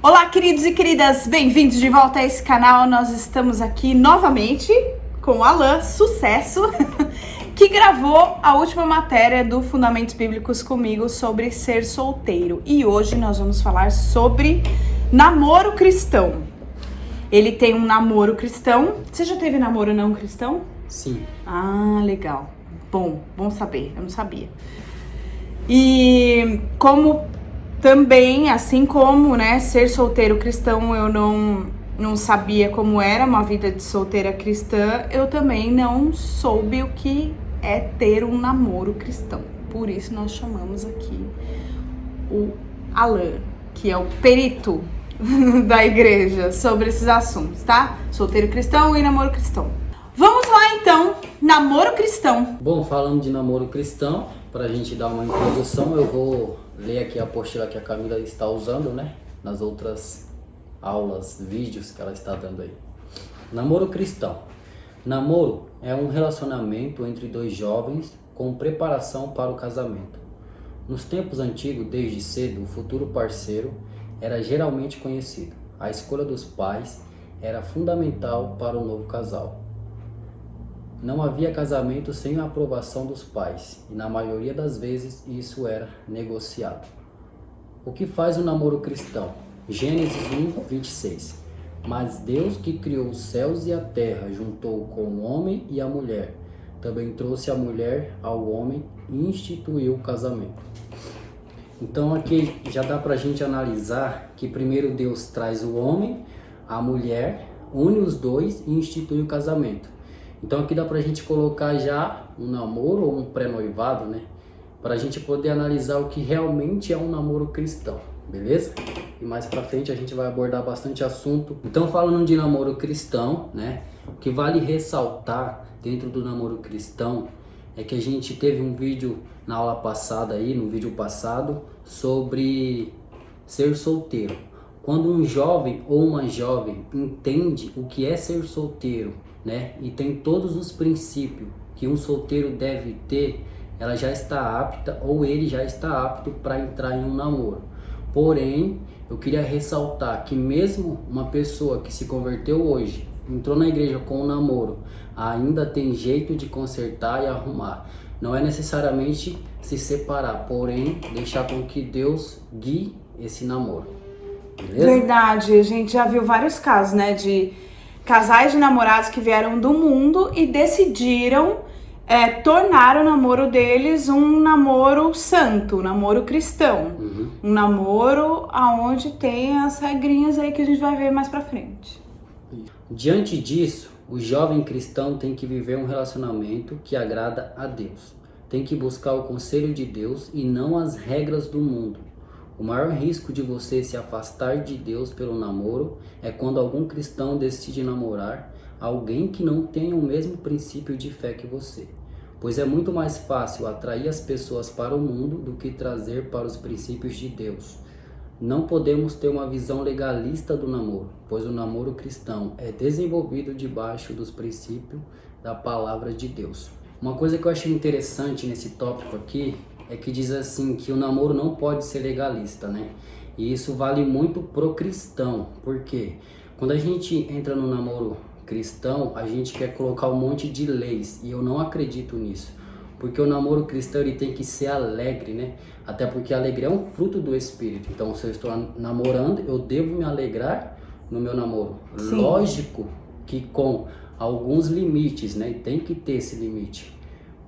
Olá, queridos e queridas, bem-vindos de volta a esse canal. Nós estamos aqui novamente com o Alan, sucesso, que gravou a última matéria do Fundamentos Bíblicos comigo sobre ser solteiro. E hoje nós vamos falar sobre namoro cristão. Ele tem um namoro cristão. Você já teve namoro não cristão? Sim. Ah, legal. Bom saber, eu não sabia. E como também, assim como, né, ser solteiro cristão, eu não sabia como era uma vida de solteira cristã, eu também não soube o que é ter um namoro cristão. Por isso nós chamamos aqui o Alan, que é o perito da igreja sobre esses assuntos, tá? Solteiro cristão e namoro cristão. Vamos lá então, namoro cristão. Bom, falando de namoro cristão, pra gente dar uma introdução, eu vou ler aqui a apostila que a Camila está usando, né? Nas outras aulas, vídeos que ela está dando aí. Namoro cristão. Namoro é um relacionamento entre dois jovens com preparação para o casamento. Nos tempos antigos, desde cedo, o futuro parceiro era geralmente conhecido. A escolha dos pais era fundamental para o novo casal. Não havia casamento sem a aprovação dos pais, e na maioria das vezes isso era negociado. O que faz o namoro cristão? Gênesis 1, 26. Mas Deus que criou os céus e a terra juntou com o homem e a mulher. Também trouxe a mulher ao homem e instituiu o casamento. Então aqui já dá pra gente analisar que primeiro Deus traz o homem, a mulher, une os dois e institui o casamento. Então aqui dá pra gente colocar já um namoro ou um pré-noivado, né? Pra gente poder analisar o que realmente é um namoro cristão, beleza? E mais pra frente a gente vai abordar bastante assunto. Então falando de namoro cristão, né? O que vale ressaltar dentro do namoro cristão é que a gente teve um vídeo na aula passada aí, no vídeo passado, sobre ser solteiro. Quando um jovem ou uma jovem entende o que é ser solteiro, né, e tem todos os princípios que um solteiro deve ter, ela já está apta ou ele já está apto para entrar em um namoro. Porém, eu queria ressaltar que mesmo uma pessoa que se converteu hoje, entrou na igreja com um namoro, ainda tem jeito de consertar e arrumar. Não é necessariamente se separar, porém deixar com que Deus guie esse namoro. Beleza? Verdade, a gente já viu vários casos, né, de casais de namorados que vieram do mundo e decidiram tornar o namoro deles um namoro santo, um namoro cristão. Um namoro onde tem as regrinhas aí que a gente vai ver mais pra frente. Diante disso, o jovem cristão tem que viver um relacionamento que agrada a Deus. Tem que buscar o conselho de Deus e não as regras do mundo. O maior risco de você se afastar de Deus pelo namoro é quando algum cristão decide namorar alguém que não tenha o mesmo princípio de fé que você. Pois é muito mais fácil atrair as pessoas para o mundo do que trazer para os princípios de Deus. Não podemos ter uma visão legalista do namoro, pois o namoro cristão é desenvolvido debaixo dos princípios da palavra de Deus. Uma coisa que eu achei interessante nesse tópico aqui é que diz assim que o namoro não pode ser legalista, né? E isso vale muito pro cristão, porque quando a gente entra no namoro cristão, a gente quer colocar um monte de leis, e eu não acredito nisso. Porque o namoro cristão ele tem que ser alegre, né? Até porque a alegria é um fruto do Espírito. Então, se eu estou namorando, eu devo me alegrar no meu namoro. Sim. Lógico que com alguns limites, né? Tem que ter esse limite.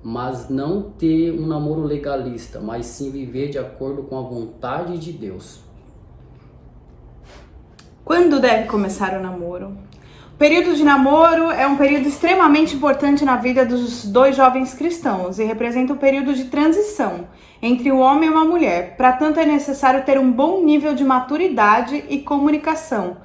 Mas não ter um namoro legalista, mas sim viver de acordo com a vontade de Deus. Quando deve começar o namoro? O período de namoro é um período extremamente importante na vida dos dois jovens cristãos e representa um período de transição entre o homem e uma mulher. Para tanto, é necessário ter um bom nível de maturidade e comunicação,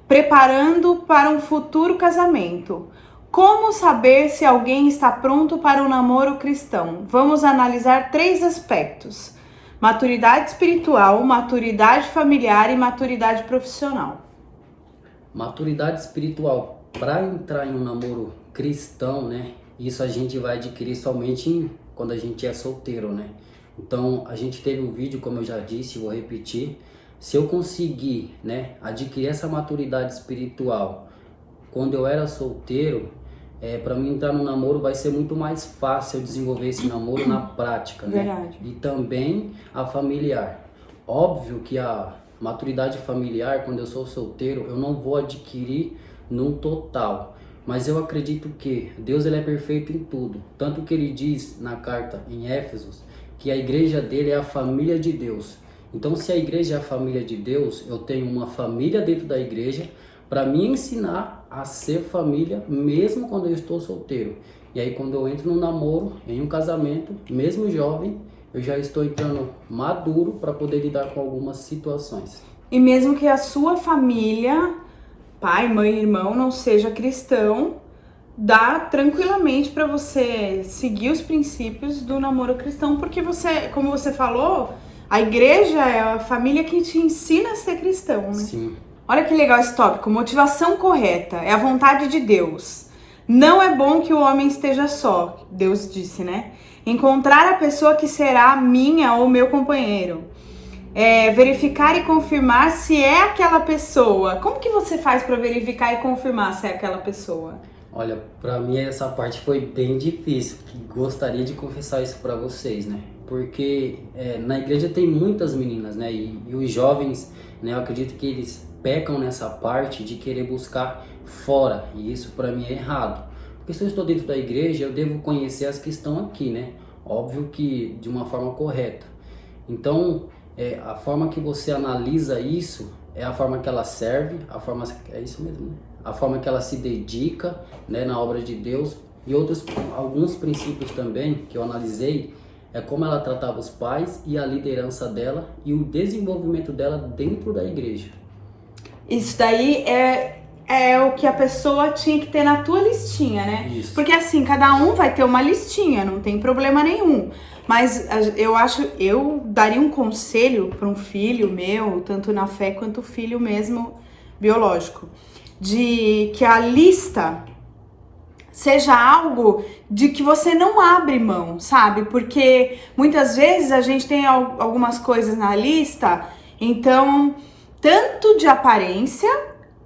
preparando para um futuro casamento. Como saber se alguém está pronto para um namoro cristão? Vamos analisar 3 aspectos: maturidade espiritual, maturidade familiar e maturidade profissional. Maturidade espiritual para entrar em um namoro cristão, né? Isso a gente vai adquirir somente quando a gente é solteiro, né? Então a gente teve um vídeo, como eu já disse, vou repetir, Se eu conseguir, né, adquirir essa maturidade espiritual quando eu era solteiro, para mim entrar no namoro vai ser muito mais fácil eu desenvolver esse namoro na prática, né? Verdade. E também a familiar. Óbvio que a maturidade familiar, quando eu sou solteiro, eu não vou adquirir num total. Mas eu acredito que Deus ele é perfeito em tudo. Tanto que ele diz na carta em Éfesos que a igreja dele é a família de Deus. Então, se a igreja é a família de Deus, eu tenho uma família dentro da igreja para me ensinar a ser família, mesmo quando eu estou solteiro. E aí, quando eu entro no namoro, em um casamento, mesmo jovem, eu já estou entrando maduro para poder lidar com algumas situações. E mesmo que a sua família, pai, mãe, irmão, não seja cristão, dá tranquilamente para você seguir os princípios do namoro cristão, porque você, como você falou, a igreja é a família que te ensina a ser cristão, né? Sim. Olha que legal esse tópico. Motivação correta é a vontade de Deus. Não é bom que o homem esteja só, Deus disse, né? Encontrar a pessoa que será minha ou meu companheiro. Verificar e confirmar se é aquela pessoa. Como que você faz para verificar e confirmar se é aquela pessoa? Olha, para mim essa parte foi bem difícil. Gostaria de confessar isso para vocês, né? Porque na igreja tem muitas meninas, né? E os jovens, né? Eu acredito que eles pecam nessa parte de querer buscar fora. E isso para mim é errado. Porque se eu estou dentro da igreja, eu devo conhecer as que estão aqui, né? Óbvio que de uma forma correta. Então, a forma que você analisa isso é a forma que ela serve, é isso mesmo, né? A forma que ela se dedica, né, na obra de Deus. E alguns princípios também que eu analisei é como ela tratava os pais e a liderança dela e o desenvolvimento dela dentro da igreja. Isso daí é o que a pessoa tinha que ter na tua listinha, né? Isso. Porque assim, cada um vai ter uma listinha, não tem problema nenhum. Mas eu daria um conselho para um filho meu, tanto na fé quanto filho mesmo biológico, de que a lista seja algo de que você não abre mão, sabe? Porque muitas vezes a gente tem algumas coisas na lista, então, tanto de aparência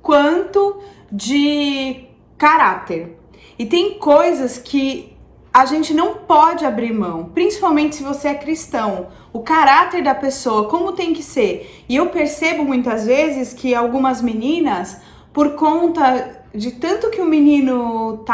quanto de caráter. E tem coisas que a gente não pode abrir mão, principalmente se você é cristão. O caráter da pessoa, como tem que ser. E eu percebo muitas vezes que algumas meninas, por conta de tanto que o menino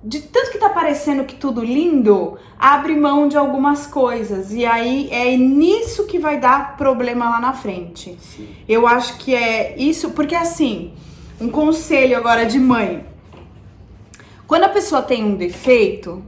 de tanto que tá parecendo que tudo lindo, abre mão de algumas coisas. E aí é nisso que vai dar problema lá na frente. Sim. Eu acho que é isso, porque assim, um conselho agora de mãe. Quando a pessoa tem um defeito,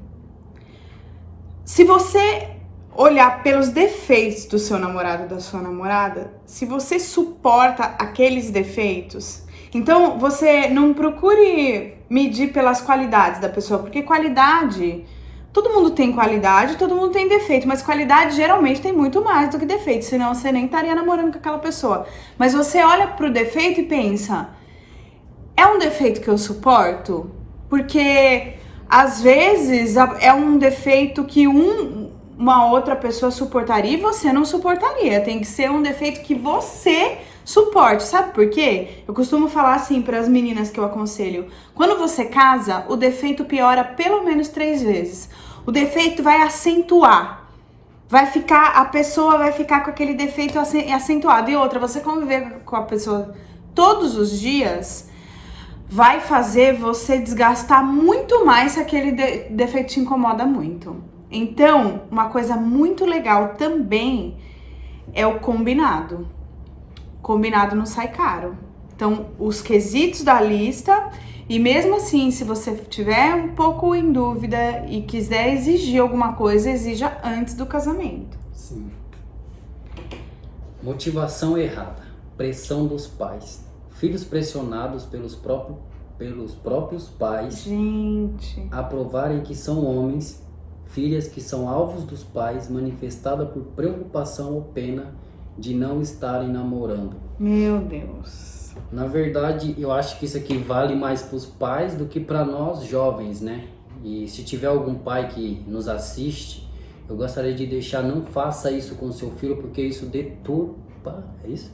se você olhar pelos defeitos do seu namorado, da sua namorada, se você suporta aqueles defeitos, então você não procure medir pelas qualidades da pessoa, porque qualidade, todo mundo tem qualidade, todo mundo tem defeito, mas qualidade geralmente tem muito mais do que defeito, senão você nem estaria namorando com aquela pessoa. Mas você olha pro defeito e pensa, é um defeito que eu suporto? Porque às vezes é um defeito que uma outra pessoa suportaria e você não suportaria. Tem que ser um defeito que você suporte. Sabe por quê? Eu costumo falar assim para as meninas que eu aconselho. Quando você casa, o defeito piora pelo menos 3 vezes. O defeito vai acentuar. A pessoa vai ficar com aquele defeito acentuado. E outra, você conviver com a pessoa todos os dias vai fazer você desgastar muito mais se aquele defeito te incomoda muito. Então, uma coisa muito legal também é o combinado. Combinado não sai caro. Então, os quesitos da lista, e mesmo assim, se você tiver um pouco em dúvida e quiser exigir alguma coisa, exija antes do casamento. Sim. Motivação errada, pressão dos pais. Filhos pressionados pelos próprios pais, gente, a provarem que são homens, filhas que são alvos dos pais, manifestada por preocupação ou pena de não estarem namorando. Meu Deus. Na verdade, eu acho que isso aqui vale mais para os pais do que para nós jovens, né? E se tiver algum pai que nos assiste, eu gostaria de deixar, não faça isso com seu filho, porque isso deturpa, é isso?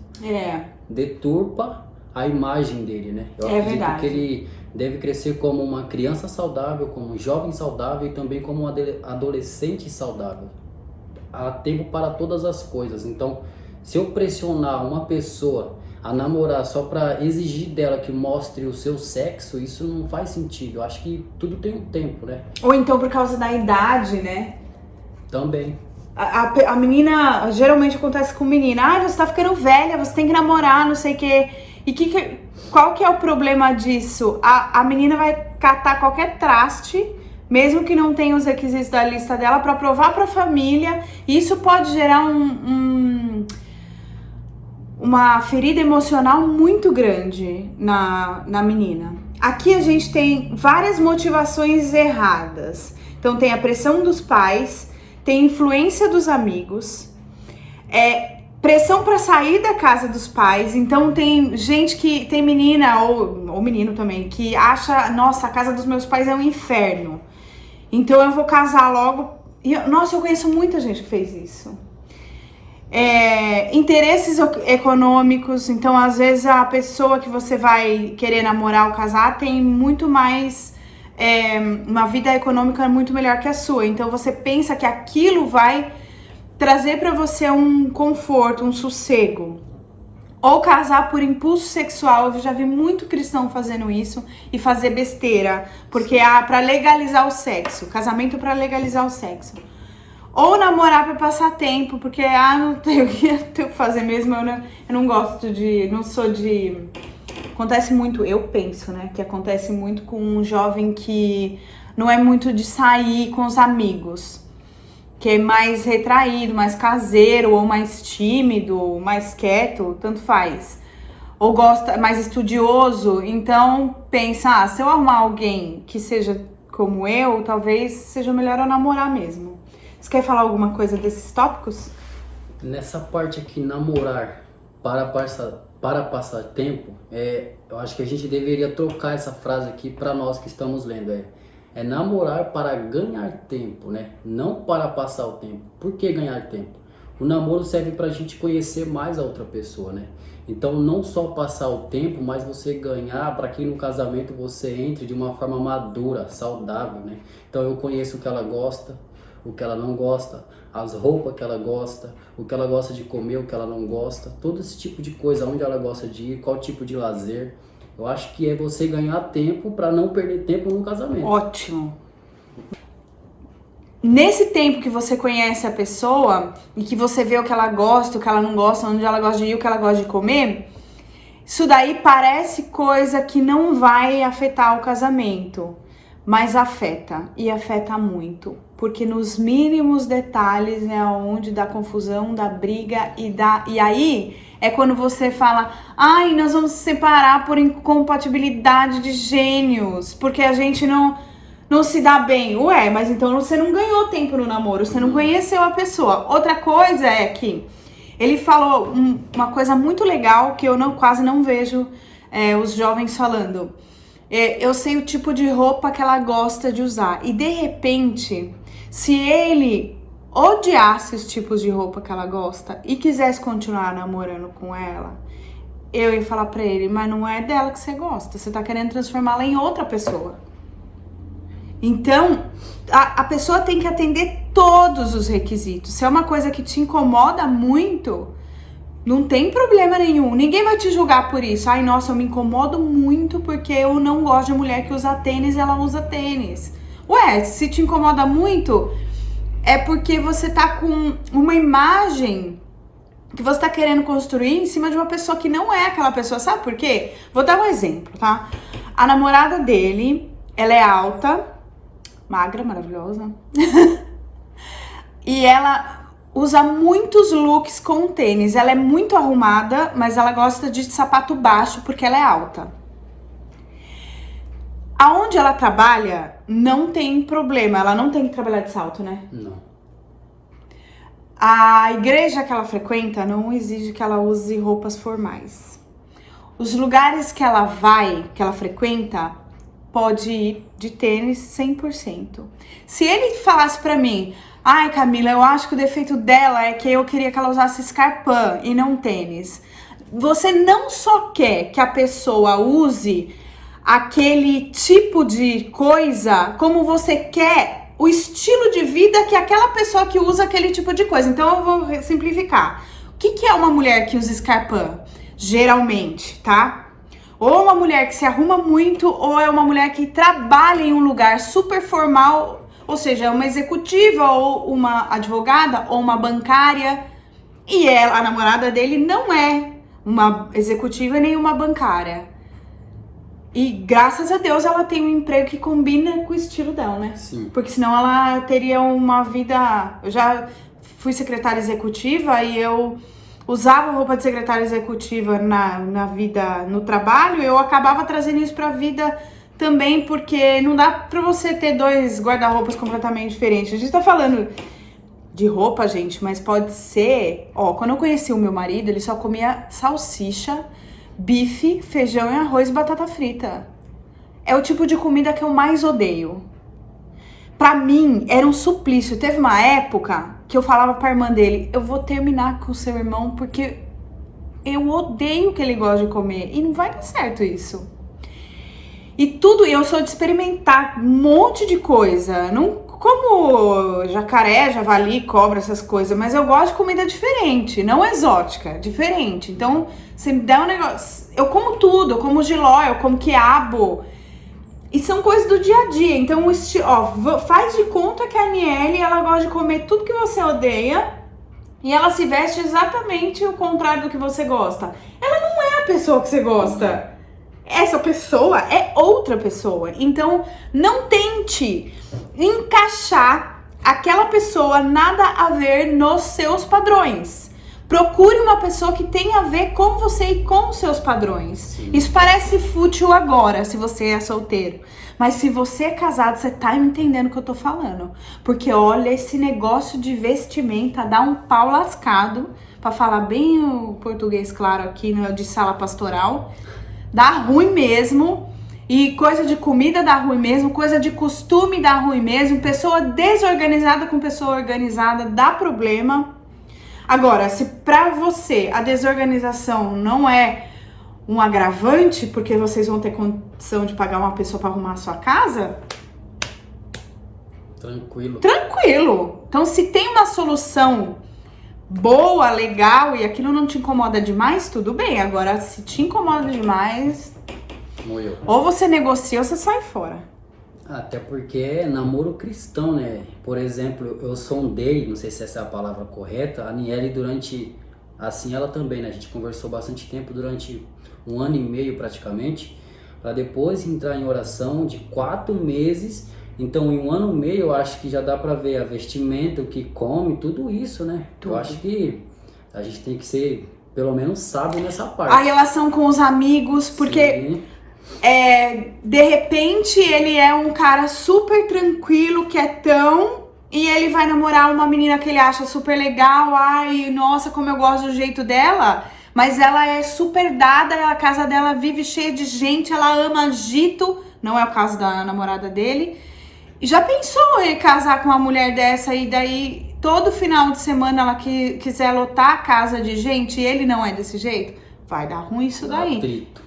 Deturpa a imagem dele, né? Eu acredito verdade. que ele deve crescer como uma criança saudável, como um jovem saudável e também como um adolescente saudável. Há tempo para todas as coisas. Então, se eu pressionar uma pessoa a namorar só para exigir dela que mostre o seu sexo, isso não faz sentido. Eu acho que tudo tem um tempo, né? Ou então por causa da idade, né? Também. A menina, geralmente acontece com menina, você tá ficando velha, você tem que namorar, não sei o quê. E qual que é o problema disso? A menina vai catar qualquer traste, mesmo que não tenha os requisitos da lista dela, pra provar pra família. E isso pode gerar uma ferida emocional muito grande na menina. Aqui a gente tem várias motivações erradas. Então tem a pressão dos pais, tem influência dos amigos, pressão para sair da casa dos pais. Então tem gente que tem menina ou menino também que acha, nossa, a casa dos meus pais é um inferno, então eu vou casar logo. Nossa, eu conheço muita gente que fez isso. Interesses econômicos. Então às vezes a pessoa que você vai querer namorar ou casar tem muito mais uma vida econômica muito melhor que a sua, então você pensa que aquilo vai trazer para você um conforto, um sossego. Ou casar por impulso sexual. Eu já vi muito cristão fazendo isso e fazer besteira, porque para legalizar o sexo, casamento para legalizar o sexo. Ou namorar para passar tempo, porque não tenho o que fazer mesmo, eu não gosto de, não sou de... Acontece muito, eu penso, né, que acontece muito com um jovem que não é muito de sair com os amigos, que é mais retraído, mais caseiro, ou mais tímido, mais quieto, tanto faz. Ou gosta, mais estudioso, então pensa, se eu arrumar alguém que seja como eu, talvez seja melhor eu namorar mesmo. Você quer falar alguma coisa desses tópicos? Nessa parte aqui, namorar para passar tempo, eu acho que a gente deveria trocar essa frase aqui para nós que estamos lendo. É namorar para ganhar tempo, né? Não para passar o tempo. Por que ganhar tempo? O namoro serve para a gente conhecer mais a outra pessoa, né? Então não só passar o tempo, mas você ganhar para que no casamento você entre de uma forma madura, saudável, né? Então eu conheço o que ela gosta, o que ela não gosta, as roupas que ela gosta, o que ela gosta de comer, o que ela não gosta, todo esse tipo de coisa, onde ela gosta de ir, qual tipo de lazer. Eu acho que é você ganhar tempo para não perder tempo no casamento. Ótimo. Nesse tempo que você conhece a pessoa e que você vê o que ela gosta, o que ela não gosta, onde ela gosta de ir, o que ela gosta de comer, isso daí parece coisa que não vai afetar o casamento, mas afeta, e afeta muito, porque nos mínimos detalhes é onde dá confusão, dá briga e aí é quando você fala, nós vamos se separar por incompatibilidade de gênios, porque a gente não se dá bem. Ué, mas então você não ganhou tempo no namoro, você não conheceu a pessoa. Outra coisa é que ele falou uma coisa muito legal que eu quase não vejo os jovens falando. Eu sei o tipo de roupa que ela gosta de usar. E de repente, se ele odiasse os tipos de roupa que ela gosta e quisesse continuar namorando com ela, eu ia falar pra ele, mas não é dela que você gosta, você tá querendo transformá-la em outra pessoa. Então, a pessoa tem que atender todos os requisitos. Se é uma coisa que te incomoda muito, não tem problema nenhum. Ninguém vai te julgar por isso. Nossa, eu me incomodo muito porque eu não gosto de mulher que usa tênis e ela usa tênis. Ué, se te incomoda muito, é porque você tá com uma imagem que você tá querendo construir em cima de uma pessoa que não é aquela pessoa. Sabe por quê? Vou dar um exemplo, tá? A namorada dele, ela é alta, magra, maravilhosa. E ela usa muitos looks com tênis. Ela é muito arrumada, mas ela gosta de sapato baixo porque ela é alta. Aonde ela trabalha, não tem problema. Ela não tem que trabalhar de salto, né? Não. A igreja que ela frequenta não exige que ela use roupas formais. Os lugares que ela vai, que ela frequenta, pode ir de tênis 100%. Se ele falasse pra mim, Ai, Camila, eu acho que o defeito dela é que eu queria que ela usasse Scarpa e não tênis. Você não só quer que a pessoa use aquele tipo de coisa, como você quer o estilo de vida que aquela pessoa que usa aquele tipo de coisa. Então eu vou simplificar. O que é uma mulher que usa Scarpa? Geralmente, tá? Ou uma mulher que se arruma muito, ou é uma mulher que trabalha em um lugar super formal, ou seja, é uma executiva, ou uma advogada, ou uma bancária. E ela, a namorada dele não é uma executiva nem uma bancária. E graças a Deus ela tem um emprego que combina com o estilo dela, né? Sim. Porque senão ela teria uma vida... Eu já fui secretária executiva e eu usava roupa de secretária executiva na vida, no trabalho. Eu acabava trazendo isso pra vida também, porque não dá pra você ter dois guarda-roupas completamente diferentes. A gente tá falando de roupa, gente, mas pode ser... Ó, quando eu conheci o meu marido, ele só comia salsicha, bife, feijão e arroz e batata frita. É o tipo de comida que eu mais odeio. Pra mim, era um suplício. Teve uma época que eu falava pra irmã dele, eu vou terminar com o seu irmão porque eu odeio o que ele gosta de comer. E não vai dar certo isso. E tudo, eu sou de experimentar um monte de coisa. Não como jacaré, javali, cobra, essas coisas. Mas eu gosto de comida diferente, não exótica, diferente. Então, você me dá um negócio... Eu como tudo, eu como jiló, eu como quiabo. E são coisas do dia a dia. Então, faz de conta que a Aniele, ela gosta de comer tudo que você odeia. E ela se veste exatamente o contrário do que você gosta. Ela não é a pessoa que você gosta. Essa pessoa é outra pessoa. Então, não tente encaixar aquela pessoa nada a ver nos seus padrões. Procure uma pessoa que tenha a ver com você e com os seus padrões. Sim. Isso parece fútil agora, se você é solteiro. Mas se você é casado, você tá entendendo o que eu tô falando. Porque olha, esse negócio de vestimenta dá um pau lascado. Pra falar bem o português claro aqui, de sala pastoral. Dá ruim mesmo. E coisa de comida dá ruim mesmo. Coisa de costume dá ruim mesmo. Pessoa desorganizada com pessoa organizada dá problema. Agora, se pra você a desorganização não é um agravante, porque vocês vão ter condição de pagar uma pessoa pra arrumar a sua casa... Tranquilo. Tranquilo. Então, se tem uma solução boa, legal, e aquilo não te incomoda demais, tudo bem. Agora, se te incomoda demais... Morreu. Ou você negocia ou você sai fora. Até porque é namoro cristão, né? Por exemplo, eu sondei, não sei se essa é a palavra correta, a Aniele durante... Assim, ela também, né? A gente conversou bastante tempo, durante 1 ano e meio praticamente, para depois entrar em oração de 4 meses. Então, em 1 ano e meio, eu acho que já dá para ver a vestimenta, o que come, tudo isso, né? Tudo. Eu acho que a gente tem que ser, pelo menos, sábio nessa parte. A relação com os amigos, porque... Sim. De repente ele é um cara super tranquilo, quietão, e ele vai namorar uma menina que ele acha super legal. Ai, nossa, como eu gosto do jeito dela. Mas ela é super dada, a casa dela vive cheia de gente, ela ama agito. Não é o caso da namorada dele. E já pensou em casar com uma mulher dessa e daí todo final de semana ela quiser lotar a casa de gente e ele não é desse jeito? Vai dar ruim isso daí. Atrito.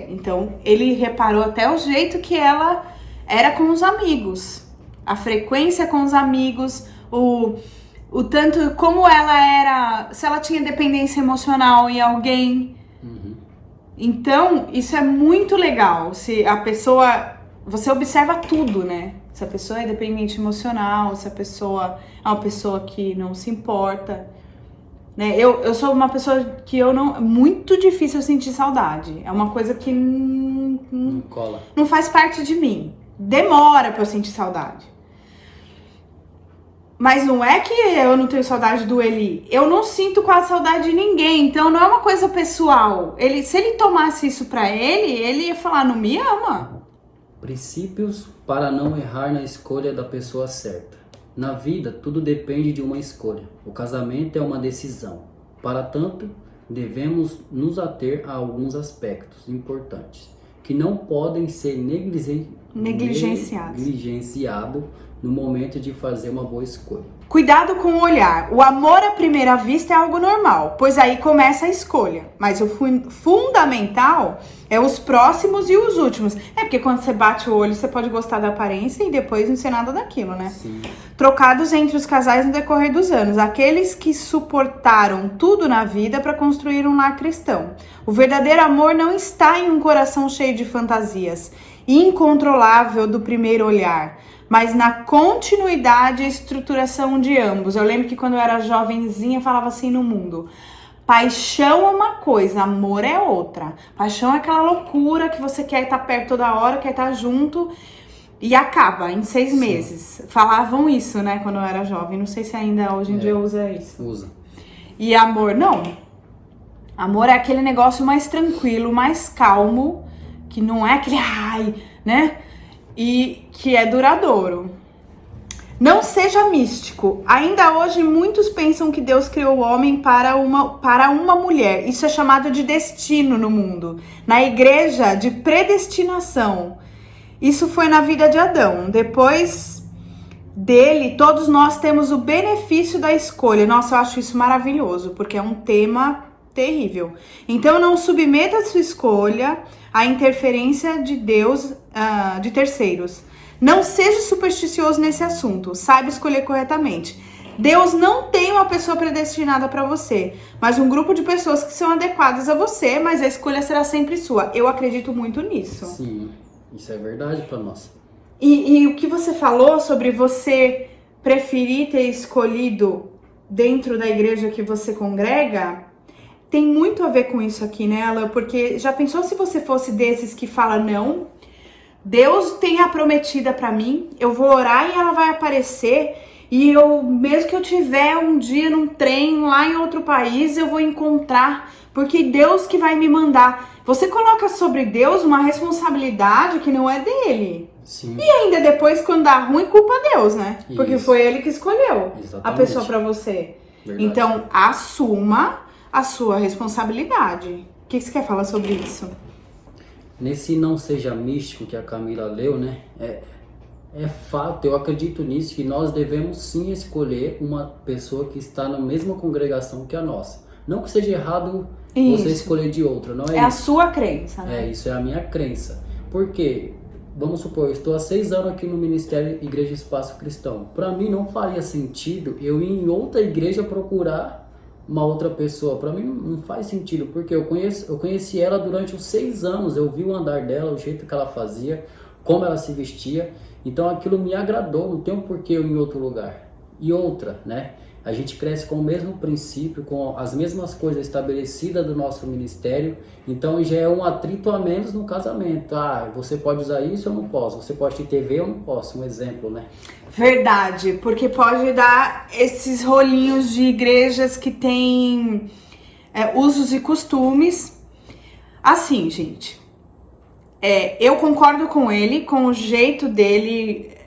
Então ele reparou até o jeito que ela era com os amigos, a frequência com os amigos, o tanto como ela era, se ela tinha dependência emocional em alguém. Uhum. Então isso é muito legal. Se a pessoa, você observa tudo, né? Se a pessoa é dependente emocional, se a pessoa é uma pessoa que não se importa. Né? Eu sou uma pessoa que eu não... Muito difícil eu sentir saudade. É uma coisa que Não cola. Não faz parte de mim. Demora pra eu sentir saudade. Mas não é que eu não tenho saudade do Eli. Eu não sinto quase saudade de ninguém. Então não é uma coisa pessoal. Se ele tomasse isso pra ele ia falar, não me ama. Princípios para não errar na escolha da pessoa certa. Na vida, tudo depende de uma escolha. O casamento é uma decisão. Para tanto, devemos nos ater a alguns aspectos importantes que não podem ser negligenciados no momento de fazer uma boa escolha. Cuidado com o olhar. O amor à primeira vista é algo normal, pois aí começa a escolha. Mas o fundamental é os próximos e os últimos. É porque quando você bate o olho, você pode gostar da aparência e depois não ser nada daquilo, né? Sim. Trocados entre os casais no decorrer dos anos. Aqueles que suportaram tudo na vida para construir um lar cristão. O verdadeiro amor não está em um coração cheio de fantasias, incontrolável do primeiro olhar, mas na continuidade e estruturação de ambos. Eu lembro que quando eu era jovenzinha, eu falava assim no mundo: paixão é uma coisa, amor é outra. Paixão é aquela loucura que você quer estar perto toda hora, quer estar junto e acaba em 6 meses. Falavam isso, né, quando eu era jovem. Não sei se ainda hoje em dia usa isso. Usa. E amor, não. Amor é aquele negócio mais tranquilo, mais calmo, que não é aquele ai, né? E que é duradouro. Não seja místico. Ainda hoje muitos pensam que Deus criou o homem para uma mulher. Isso é chamado de destino no mundo. Na igreja, de predestinação. Isso foi na vida de Adão. Depois dele, todos nós temos o benefício da escolha. Nossa, eu acho isso maravilhoso, porque é um tema terrível. Então não submeta a sua escolha à interferência de Deus, de terceiros. Não seja supersticioso nesse assunto, saiba escolher corretamente. Deus não tem uma pessoa predestinada para você, mas um grupo de pessoas que são adequadas a você, mas a escolha será sempre sua. Eu acredito muito nisso. Sim, isso é verdade para nós. E o que você falou sobre você preferir ter escolhido dentro da igreja que você congrega, tem muito a ver com isso aqui, né, Alan? Porque já pensou se você fosse desses que fala não? Deus tem a prometida pra mim, eu vou orar e ela vai aparecer, e eu, mesmo que eu tiver um dia num trem lá em outro país, eu vou encontrar, porque Deus que vai me mandar. Você coloca sobre Deus uma responsabilidade que não é dele. Sim. E ainda depois, quando dá ruim, culpa Deus, né? Isso. Porque foi ele que escolheu a Exatamente. pessoa pra você. Verdade. Então, assuma a sua responsabilidade. O que você quer falar sobre isso? Nesse não seja místico que a Camila leu, né? É fato, eu acredito nisso, que nós devemos sim escolher uma pessoa que está na mesma congregação que a nossa. Não que seja errado você escolher de outra, não é É a isso. sua crença, né? Isso é a minha crença. Por quê? Vamos supor, eu estou há 6 anos aqui no Ministério Igreja Espaço Cristão. Para mim não faria sentido eu ir em outra igreja procurar uma outra pessoa. Para mim não faz sentido, porque eu conheci ela durante os 6 anos, eu vi o andar dela, o jeito que ela fazia, como ela se vestia, então aquilo me agradou, não tem um porquê eu ir em outro lugar. E outra, né? A gente cresce com o mesmo princípio, com as mesmas coisas estabelecidas do nosso ministério, então já é um atrito a menos no casamento. Ah, você pode usar isso, eu não posso. Você pode ter TV, eu não posso. Um exemplo, né? Verdade, porque pode dar esses rolinhos de igrejas que têm usos e costumes. Assim, gente, eu concordo com ele, com o jeito dele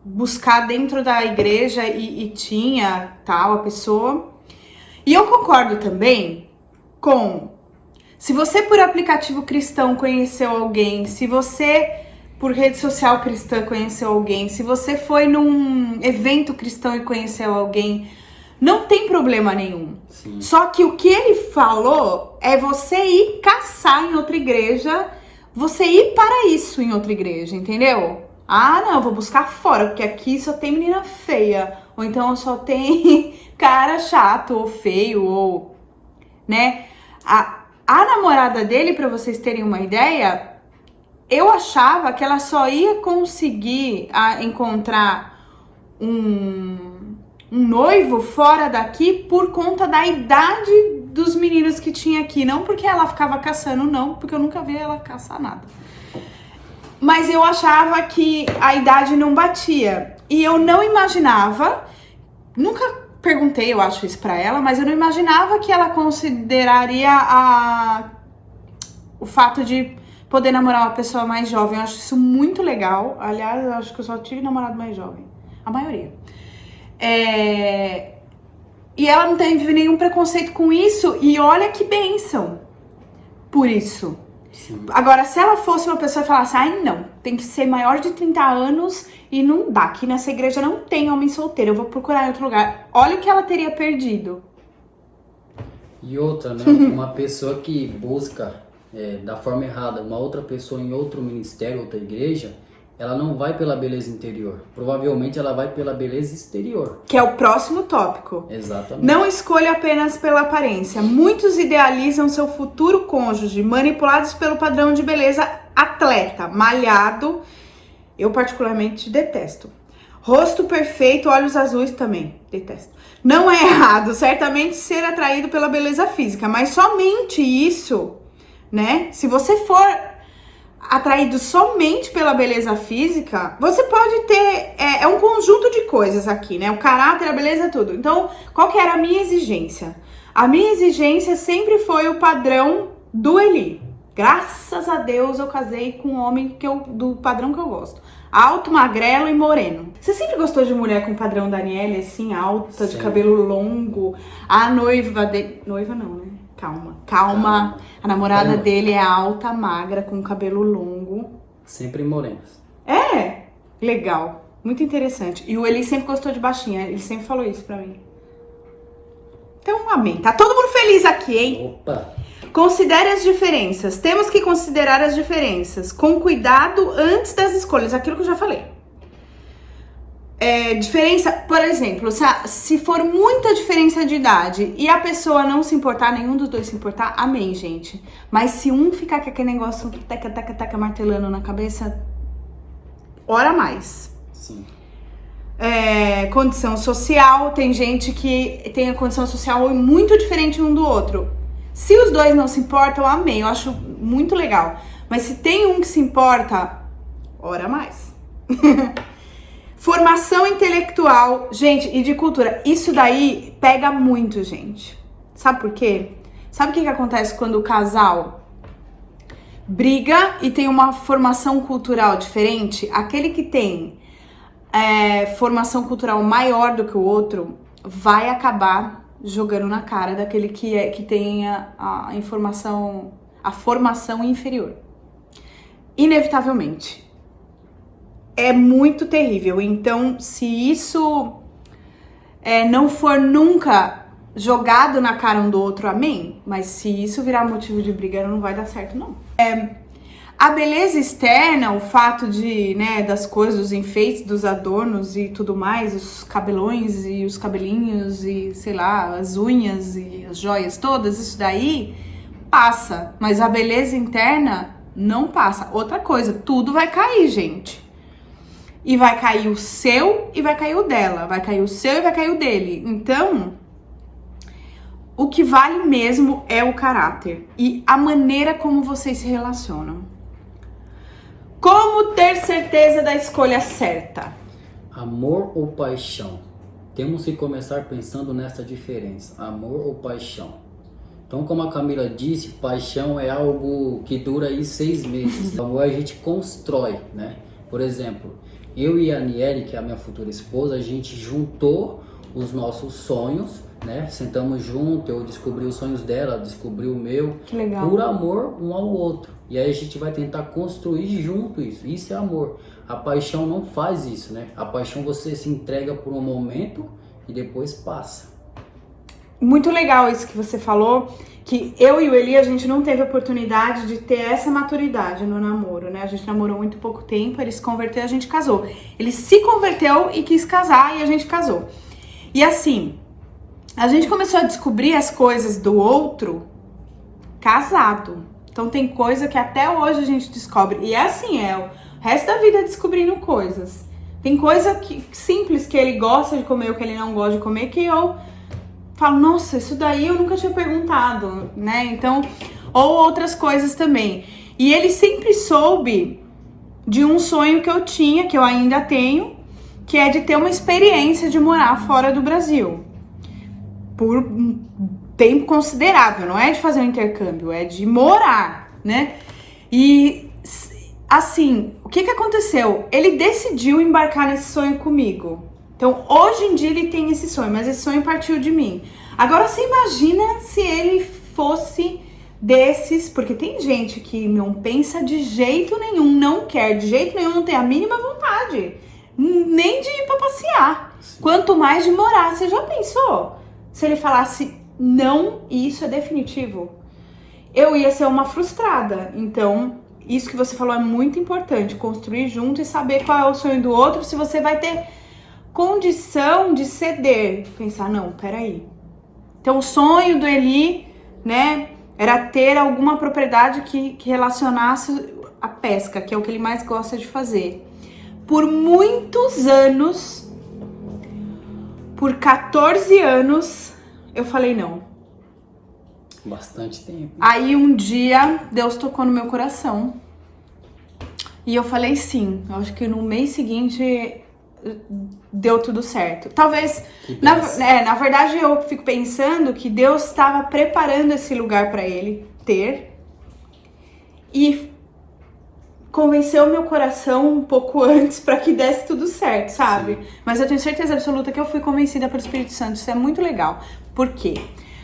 buscar dentro da igreja e tinha tal a pessoa. E eu concordo também com, se você por aplicativo cristão conheceu alguém, se você por rede social cristã conheceu alguém, se você foi num evento cristão e conheceu alguém, não tem problema nenhum. Sim. Só que o que ele falou é você ir caçar em outra igreja, você ir para isso em outra igreja, entendeu? Ah, não, eu vou buscar fora, porque aqui só tem menina feia, ou então só tem cara chato, ou feio, ou, né? A namorada dele, pra vocês terem uma ideia, eu achava que ela só ia conseguir encontrar um noivo fora daqui por conta da idade dos meninos que tinha aqui, não porque ela ficava caçando, não, porque eu nunca vi ela caçar nada. Mas eu achava que a idade não batia. E eu não imaginava, nunca perguntei, eu acho isso pra ela, mas eu não imaginava que ela consideraria o fato de poder namorar uma pessoa mais jovem. Eu acho isso muito legal. Aliás, eu acho que eu só tive namorado mais jovem. A maioria. E ela não teve nenhum preconceito com isso. E olha que bênção. Por isso. Sim. Agora, se ela fosse uma pessoa e falasse, ai não, tem que ser maior de 30 anos e não dá, aqui nessa igreja não tem homem solteiro, eu vou procurar em outro lugar. Olha o que ela teria perdido. E outra, né? Uma pessoa que busca da forma errada uma outra pessoa em outro ministério, outra igreja, ela não vai pela beleza interior. Provavelmente ela vai pela beleza exterior. Que é o próximo tópico. Exatamente. Não escolha apenas pela aparência. Muitos idealizam seu futuro cônjuge, manipulados pelo padrão de beleza atleta, malhado. Eu particularmente detesto. Rosto perfeito, olhos azuis também. Detesto. Não é errado, certamente, ser atraído pela beleza física, mas somente isso, né? Se você for atraído somente pela beleza física, você pode ter, é um conjunto de coisas aqui, né? O caráter, a beleza, tudo. Então, qual que era a minha exigência? A minha exigência sempre foi o padrão do Eli. Graças a Deus eu casei com um homem do padrão que eu gosto. Alto, magrelo e moreno. Você sempre gostou de mulher com padrão Daniele, assim, alta, sim, de cabelo longo? A noiva dele... Noiva não, né? Calma. A namorada dele é alta, magra, com cabelo longo. Sempre morenas. É, legal. Muito interessante. E o Eli sempre gostou de baixinha. Ele sempre falou isso pra mim. Então, amém. Tá todo mundo feliz aqui, hein? Opa! Considere as diferenças. Temos que considerar as diferenças com cuidado antes das escolhas. Aquilo que eu já falei. Diferença, por exemplo, se for muita diferença de idade e a pessoa não se importar, nenhum dos dois se importar, amém, gente. Mas se um ficar com aquele negócio taca, martelando na cabeça, ora mais. Sim. Condição social, tem gente que tem a condição social muito diferente um do outro. Se os dois não se importam, amém, eu acho muito legal. Mas se tem um que se importa, ora mais. Formação intelectual, gente, e de cultura. Isso daí pega muito, gente. Sabe por quê? Sabe o que acontece quando o casal briga e tem uma formação cultural diferente? Aquele que tem formação cultural maior do que o outro vai acabar jogando na cara daquele que tem a formação inferior. Inevitavelmente. É muito terrível. Então, se isso não for nunca jogado na cara um do outro, amém. Mas se isso virar motivo de briga, não vai dar certo, não. A beleza externa, o fato das coisas, dos enfeites, dos adornos e tudo mais, os cabelões e os cabelinhos e, sei lá, as unhas e as joias todas, isso daí passa. Mas a beleza interna não passa. Outra coisa, tudo vai cair, gente. E vai cair o seu e vai cair o dela. Vai cair o seu e vai cair o dele. Então, o que vale mesmo é o caráter e a maneira como vocês se relacionam. Como ter certeza da escolha certa? Amor ou paixão? Temos que começar pensando nessa diferença. Amor ou paixão? Então, como a Camila disse, paixão é algo que dura aí 6 meses. Amor a gente constrói, né? Por exemplo, eu e a Aniele, que é a minha futura esposa, a gente juntou os nossos sonhos, né? Sentamos junto, eu descobri os sonhos dela, ela descobriu o meu. Que legal. Por amor um ao outro. E aí a gente vai tentar construir junto isso. Isso é amor. A paixão não faz isso, né? A paixão você se entrega por um momento e depois passa. Muito legal isso que você falou, que eu e o Eli, a gente não teve oportunidade de ter essa maturidade no namoro, né? A gente namorou muito pouco tempo, ele se converteu e a gente casou. Ele se converteu e quis casar e a gente casou. E assim, a gente começou a descobrir as coisas do outro casado. Então tem coisa que até hoje a gente descobre. E é assim, o resto da vida descobrindo coisas. Tem coisa simples que ele gosta de comer ou que ele não gosta de comer que eu falo, nossa, isso daí eu nunca tinha perguntado, né? Então, ou outras coisas também. E ele sempre soube de um sonho que eu tinha, que eu ainda tenho, que é de ter uma experiência de morar fora do Brasil. Por um tempo considerável, não é de fazer um intercâmbio, é de morar, né? E, assim, o que aconteceu? Ele decidiu embarcar nesse sonho comigo. Então, hoje em dia ele tem esse sonho, mas esse sonho partiu de mim. Agora, você imagina se ele fosse desses, porque tem gente que não pensa de jeito nenhum, não quer de jeito nenhum, não tem a mínima vontade, nem de ir pra passear. Sim. Quanto mais de morar. Você já pensou? Se ele falasse não, e isso é definitivo, eu ia ser uma frustrada. Então, isso que você falou é muito importante, construir junto e saber qual é o sonho do outro, se você vai ter condição de ceder. Pensar, não, peraí. Então, o sonho do Eli, né, era ter alguma propriedade que relacionasse a pesca, que é o que ele mais gosta de fazer. Por muitos anos, por 14 anos, eu falei não. Bastante tempo. Aí um dia, Deus tocou no meu coração. E eu falei sim. Eu acho que no mês seguinte deu tudo certo. Talvez, na verdade, eu fico pensando que Deus estava preparando esse lugar para ele ter. E convenceu meu coração um pouco antes para que desse tudo certo, sabe? Sim. Mas eu tenho certeza absoluta que eu fui convencida pelo Espírito Santo. Isso é muito legal. Por quê?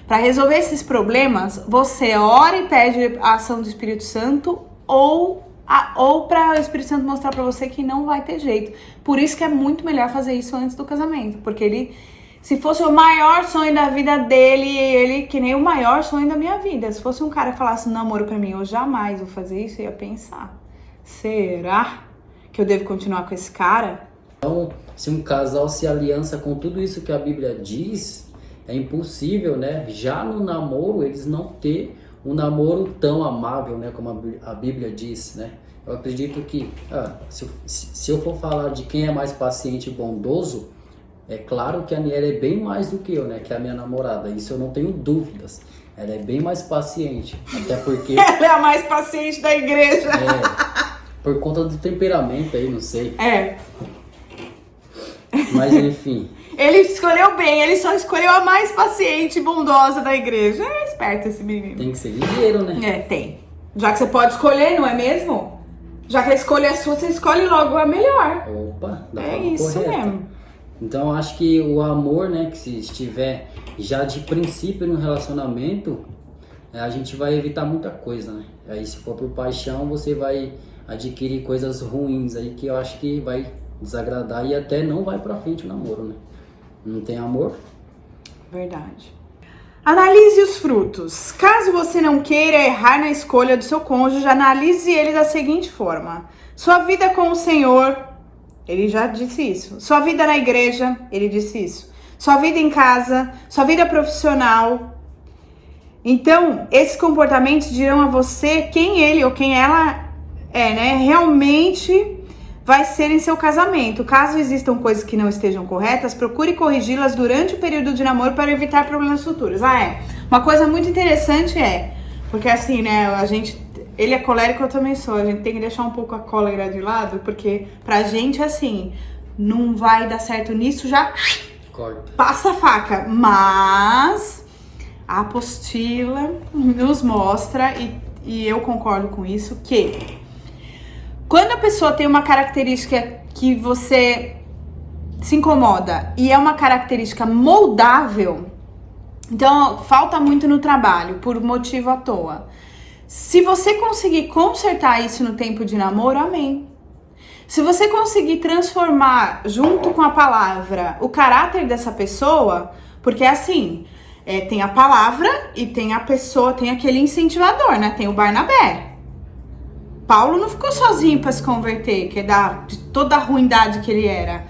Para resolver esses problemas, você ora e pede a ação do Espírito Santo ou para o Espírito Santo mostrar para você que não vai ter jeito. Por isso que é muito melhor fazer isso antes do casamento, porque ele, se fosse o maior sonho da vida dele, ele que nem o maior sonho da minha vida. Se fosse um cara que falasse namoro para mim, eu jamais vou fazer isso, eu ia pensar, será que eu devo continuar com esse cara? Então, se um casal se aliança com tudo isso que a Bíblia diz, é impossível, né? Já no namoro, eles não ter um namoro tão amável, né? Como a Bíblia diz, né? Eu acredito que, se eu for falar de quem é mais paciente e bondoso, é claro que a Niera é bem mais do que eu, né? Que é a minha namorada. Isso eu não tenho dúvidas. Ela é bem mais paciente. Até porque... Ela é a mais paciente da igreja. Por conta do temperamento aí, não sei. É. Mas enfim... Ele escolheu bem, ele só escolheu a mais paciente e bondosa da igreja. É esperto esse menino. Tem que ser ligeiro, né? É, tem. Já que você pode escolher, não é mesmo? Já que a escolha é sua, você escolhe logo a melhor. Opa, da forma correta. É isso mesmo. Então, acho que o amor, né, que se estiver já de princípio no relacionamento, a gente vai evitar muita coisa, né? Aí, se for por paixão, você vai adquirir coisas ruins aí que eu acho que vai desagradar e até não vai pra frente o namoro, né? Não tem amor? Verdade. Analise os frutos. Caso você não queira errar na escolha do seu cônjuge, analise ele da seguinte forma. Sua vida com o Senhor, ele já disse isso. Sua vida na igreja, ele disse isso. Sua vida em casa, sua vida profissional. Então, esses comportamentos dirão a você quem ele ou quem ela é, né? Realmente vai ser em seu casamento. Caso existam coisas que não estejam corretas, procure corrigi-las durante o período de namoro para evitar problemas futuros. Uma coisa muito interessante porque assim, né, ele é colérico, eu também sou, a gente tem que deixar um pouco a cólera de lado, porque pra gente, assim, não vai dar certo nisso, já corta, passa a faca, mas a apostila nos mostra, e eu concordo com isso, que quando a pessoa tem uma característica que você se incomoda e é uma característica moldável, então falta muito no trabalho por motivo à toa. Se você conseguir consertar isso no tempo de namoro, amém. Se você conseguir transformar, junto com a palavra, o caráter dessa pessoa, porque assim, tem a palavra e tem a pessoa, tem aquele incentivador, né? Tem o Barnabé. Paulo não ficou sozinho para se converter, que é de toda a ruindade que ele era.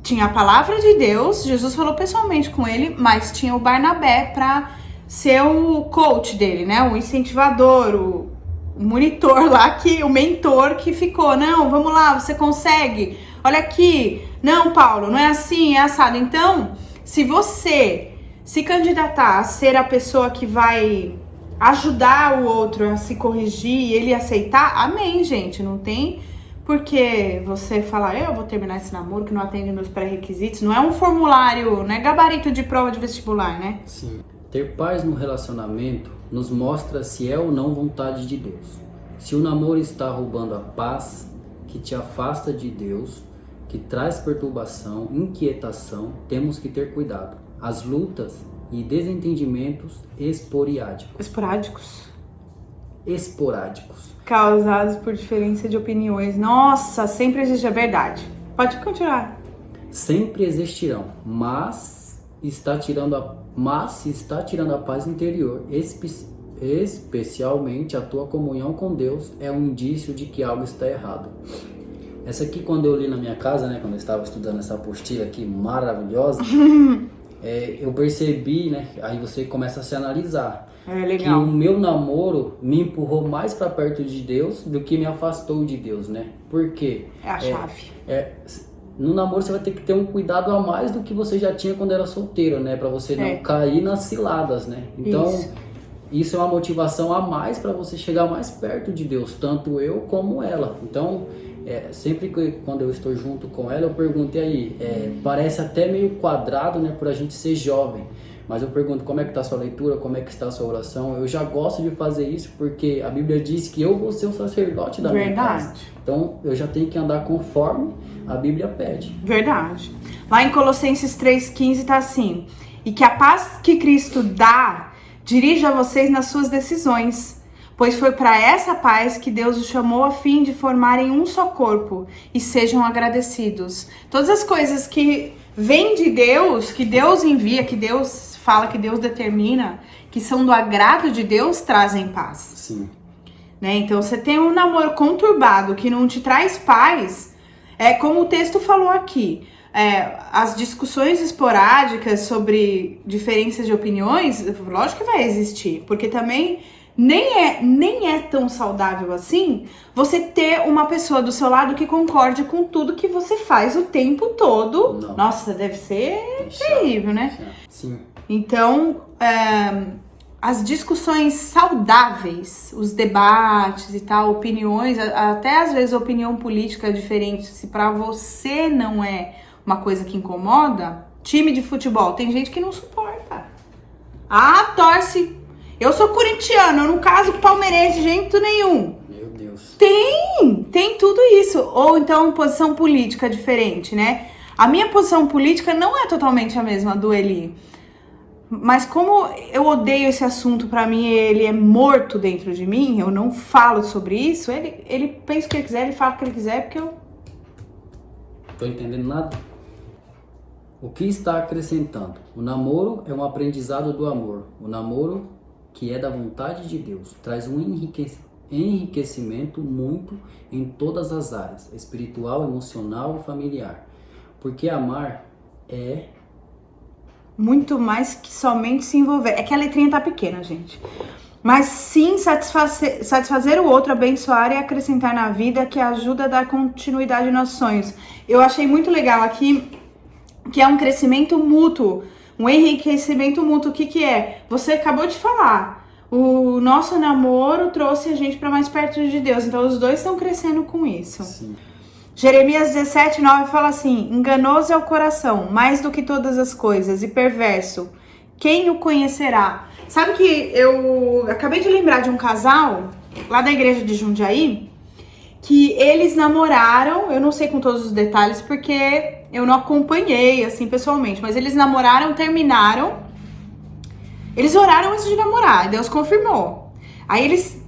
Tinha a palavra de Deus, Jesus falou pessoalmente com ele, mas tinha o Barnabé para ser o coach dele, né? O incentivador, o monitor lá, o mentor que ficou. Não, vamos lá, você consegue. Olha aqui. Não, Paulo, não é assim, é assado. Então, se você se candidatar a ser a pessoa que vai ajudar o outro a se corrigir e ele aceitar, amém, gente. Não tem porque você falar, eu vou terminar esse namoro que não atende meus pré-requisitos. Não é um formulário, não é gabarito de prova de vestibular, né? Sim. Ter paz no relacionamento nos mostra se é ou não vontade de Deus. Se o namoro está roubando a paz, que te afasta de Deus, que traz perturbação, inquietação, temos que ter cuidado. As lutas e desentendimentos esporádicos. esporádicos. Causados por diferença de opiniões. Nossa, sempre existe a verdade. Pode continuar. Sempre existirão, mas está tirando a paz interior, especialmente a tua comunhão com Deus é um indício de que algo está errado. Essa aqui, quando eu li na minha casa, né, quando eu estava estudando essa apostila aqui maravilhosa, eu percebi, né, aí você começa a se analisar, que o meu namoro me empurrou mais para perto de Deus do que me afastou de Deus, né? Por quê? É a chave. No namoro você vai ter que ter um cuidado a mais do que você já tinha quando era solteiro, né? Para você não cair nas ciladas, né? Então, isso é uma motivação a mais para você chegar mais perto de Deus, tanto eu como ela. Então, sempre que quando eu estou junto com ela, eu pergunto, e aí, parece até meio quadrado, né, por a gente ser jovem, mas eu pergunto como é que está a sua leitura, como é que está a sua oração. Eu já gosto de fazer isso porque a Bíblia diz que eu vou ser o sacerdote da minha casa. Então, eu já tenho que andar conforme a Bíblia pede. Verdade. Lá em Colossenses 3,15 tá assim: e que a paz que Cristo dá dirija vocês nas suas decisões, pois foi para essa paz que Deus os chamou a fim de formarem um só corpo e sejam agradecidos. Todas as coisas que vêm de Deus, que Deus envia, que Deus fala, que Deus determina, que são do agrado de Deus, trazem paz. Sim. Né? Então, você tem um namoro conturbado que não te traz paz, como o texto falou aqui, as discussões esporádicas sobre diferenças de opiniões, lógico que vai existir, porque também nem é tão saudável assim você ter uma pessoa do seu lado que concorde com tudo que você faz o tempo todo. Não. Nossa, deve ser terrível, né? Sim. Então, as discussões saudáveis, os debates e tal, opiniões, até às vezes opinião política diferente, se pra você não é uma coisa que incomoda, time de futebol, tem gente que não suporta. Torce. Eu sou corintiano, eu não caso com palmeirense de jeito nenhum. Meu Deus. Tem tudo isso. Ou então posição política diferente, né? A minha posição política não é totalmente a mesma do Eli. Mas como eu odeio esse assunto, pra mim ele é morto dentro de mim, eu não falo sobre isso, ele pensa o que ele quiser, ele fala o que ele quiser, porque eu... Tô entendendo nada. O que está acrescentando? O namoro é um aprendizado do amor. O namoro, que é da vontade de Deus, traz um enriquecimento muito em todas as áreas, espiritual, emocional e familiar. Porque amar é... muito mais que somente se envolver. É que a letrinha tá pequena, gente. Mas sim satisfazer o outro, abençoar e acrescentar na vida, que ajuda a dar continuidade aos nossos sonhos. Eu achei muito legal aqui que é um crescimento mútuo, um enriquecimento mútuo. O que é? Você acabou de falar. O nosso namoro trouxe a gente para mais perto de Deus. Então os dois estão crescendo com isso. Sim. Jeremias 17:9 fala assim: enganoso é o coração, mais do que todas as coisas, e perverso, quem o conhecerá? Sabe que eu acabei de lembrar de um casal lá da igreja de Jundiaí, que eles namoraram, eu não sei com todos os detalhes, porque eu não acompanhei, assim, pessoalmente, mas eles namoraram, terminaram, eles oraram antes de namorar, Deus confirmou. Aí eles...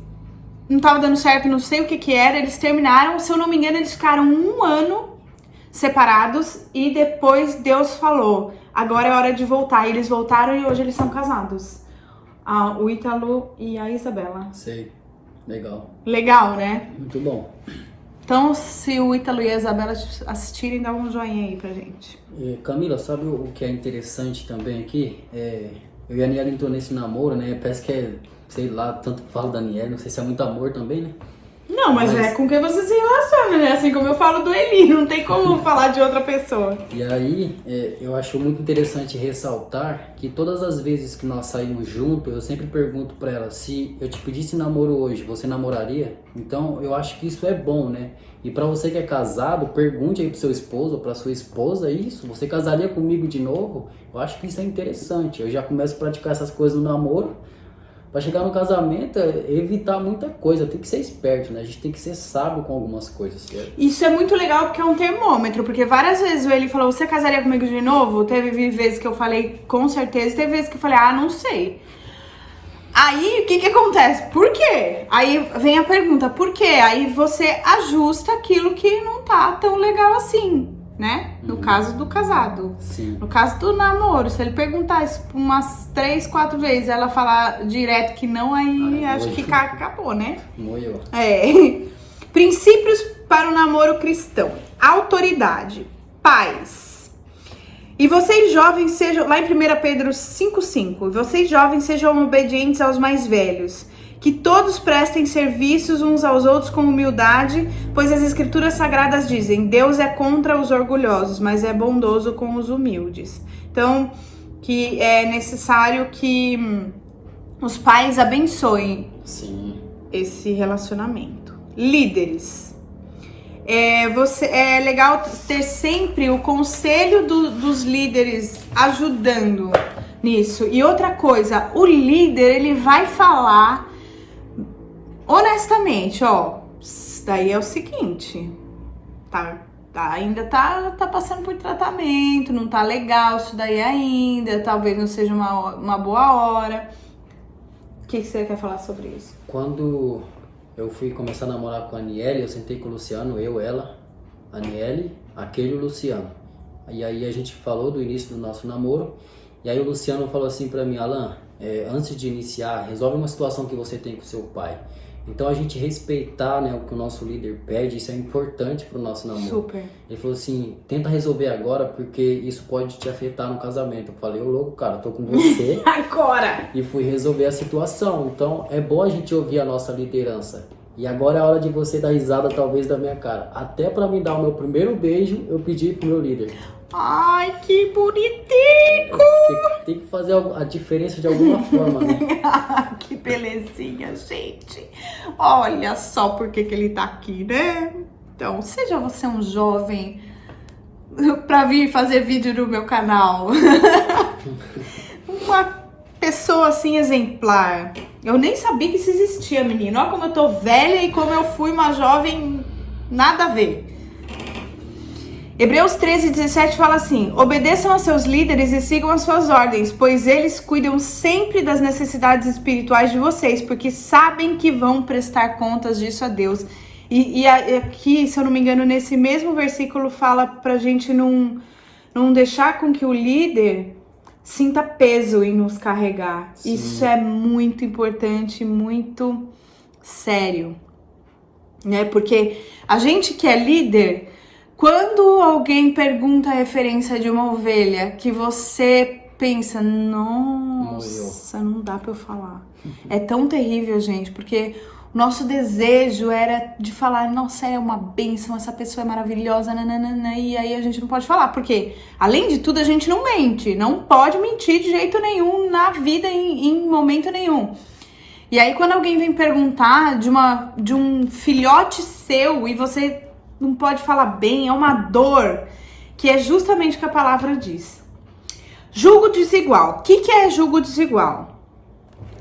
não tava dando certo, não sei o que era, eles terminaram, se eu não me engano, eles ficaram 1 ano separados e depois Deus falou, agora é hora de voltar. E eles voltaram e hoje eles são casados. O Ítalo e a Isabela. Sei, legal. Legal, né? Muito bom. Então, se o Ítalo e a Isabela assistirem, dá um joinha aí pra gente. Camila, sabe o que é interessante também aqui? Eu e a Aniela entrou nesse namoro, né? Parece que sei lá, tanto falo da Aniela, não sei se é muito amor também, né? Não, mas é com quem você se relaciona, né? Assim como eu falo do Eli, não tem como falar de outra pessoa. E aí, eu acho muito interessante ressaltar que todas as vezes que nós saímos juntos, eu sempre pergunto pra ela, se eu te pedisse namoro hoje, você namoraria? Então, eu acho que isso é bom, né? E pra você que é casado, pergunte aí pro seu esposo ou pra sua esposa isso, você casaria comigo de novo? Eu acho que isso é interessante. Eu já começo a praticar essas coisas no namoro. Pra chegar no casamento, evitar muita coisa, tem que ser esperto, né? A gente tem que ser sábio com algumas coisas, certo? Isso é muito legal porque é um termômetro, porque várias vezes ele falou, você casaria comigo de novo? Teve vezes que eu falei com certeza, teve vezes que eu falei, não sei. Aí, o que acontece? Por quê? Aí vem a pergunta, por quê? Aí você ajusta aquilo que não tá tão legal assim, né? No caso do casado. Sim. No caso do namoro, se ele perguntar isso umas 3, 4 vezes, ela falar direto que não, aí acho que acabou, né? Moiou. Princípios para o namoro cristão. Autoridade. Paz. E vocês jovens sejam, lá em 1 Pedro 5,5, vocês jovens sejam obedientes aos mais velhos, que todos prestem serviços uns aos outros com humildade, pois as escrituras sagradas dizem, Deus é contra os orgulhosos, mas é bondoso com os humildes. Então, que é necessário que os pais abençoem esse relacionamento. Líderes. É legal ter sempre o conselho dos líderes ajudando nisso. E outra coisa, o líder, ele vai falar honestamente, isso daí é o seguinte, ainda tá passando por tratamento, não tá legal isso daí ainda, talvez não seja uma boa hora. O que você quer falar sobre isso? Quando eu fui começar a namorar com a Aniele, eu sentei com o Luciano, ela, a Aniele, aquele e o Luciano. E aí a gente falou do início do nosso namoro, e aí o Luciano falou assim pra mim, Alan, antes de iniciar, resolve uma situação que você tem com seu pai. Então a gente respeitar, né, o que o nosso líder pede, isso é importante pro nosso namoro. Super. Ele falou assim, tenta resolver agora, porque isso pode te afetar no casamento. Eu falei, ô louco, cara, tô com você. Agora! E fui resolver a situação. Então é bom a gente ouvir a nossa liderança. E agora é a hora de você dar risada, talvez, da minha cara. Até pra me dar o meu primeiro beijo, eu pedi pro meu líder. Ai, que bonitinho! Tem que fazer a diferença de alguma forma, né? Que belezinha, gente. Olha só por que ele tá aqui, né? Então, seja você um jovem pra vir fazer vídeo no meu canal. Uma pessoa assim exemplar. Eu nem sabia que isso existia, menino. Olha como eu tô velha e como eu fui uma jovem nada a ver. Hebreus 13:17 fala assim, obedeçam a seus líderes e sigam as suas ordens, pois eles cuidam sempre das necessidades espirituais de vocês, porque sabem que vão prestar contas disso a Deus. E aqui, se eu não me engano, nesse mesmo versículo fala pra gente não deixar com que o líder sinta peso em nos carregar. Sim. Isso é muito importante, muito sério, né? Porque a gente que é líder... Quando alguém pergunta a referência de uma ovelha que você pensa, nossa, não dá pra eu falar. É tão terrível, gente, porque o nosso desejo era de falar, nossa, é uma bênção, essa pessoa é maravilhosa, nananana, e aí a gente não pode falar, porque, além de tudo, a gente não mente, não pode mentir de jeito nenhum na vida, em momento nenhum. E aí, quando alguém vem perguntar de um filhote seu e você... não pode falar bem, é uma dor, que é justamente o que a palavra diz. Jugo desigual. O que é jugo desigual?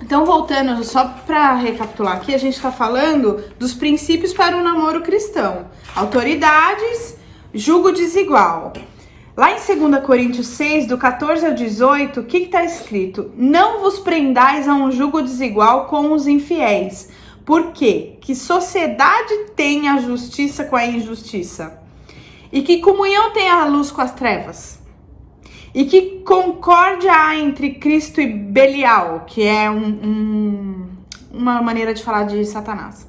Então, voltando, só para recapitular aqui, a gente está falando dos princípios para um namoro cristão. Autoridades, jugo desigual. Lá em 2 Coríntios 6, do 14 ao 18, o que está escrito? Não vos prendais a um jugo desigual com os infiéis. Por quê? Que sociedade tem a justiça com a injustiça? E que comunhão tem a luz com as trevas? E que concórdia há entre Cristo e Belial, que é uma maneira de falar de Satanás?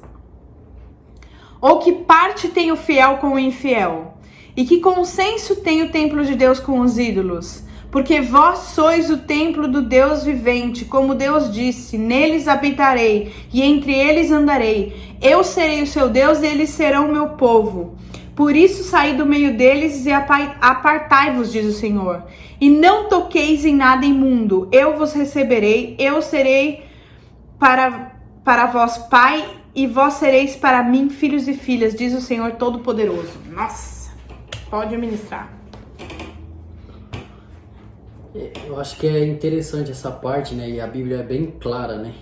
Ou que parte tem o fiel com o infiel? E que consenso tem o templo de Deus com os ídolos? Porque vós sois o templo do Deus vivente, como Deus disse, neles habitarei e entre eles andarei. Eu serei o seu Deus e eles serão o meu povo. Por isso saí do meio deles e apartai-vos, diz o Senhor. E não toqueis em nada imundo. Eu vos receberei, eu serei para vós pai e vós sereis para mim filhos e filhas, diz o Senhor Todo-Poderoso. Nossa, pode ministrar. Eu acho que é interessante essa parte, né? E a Bíblia é bem clara, né?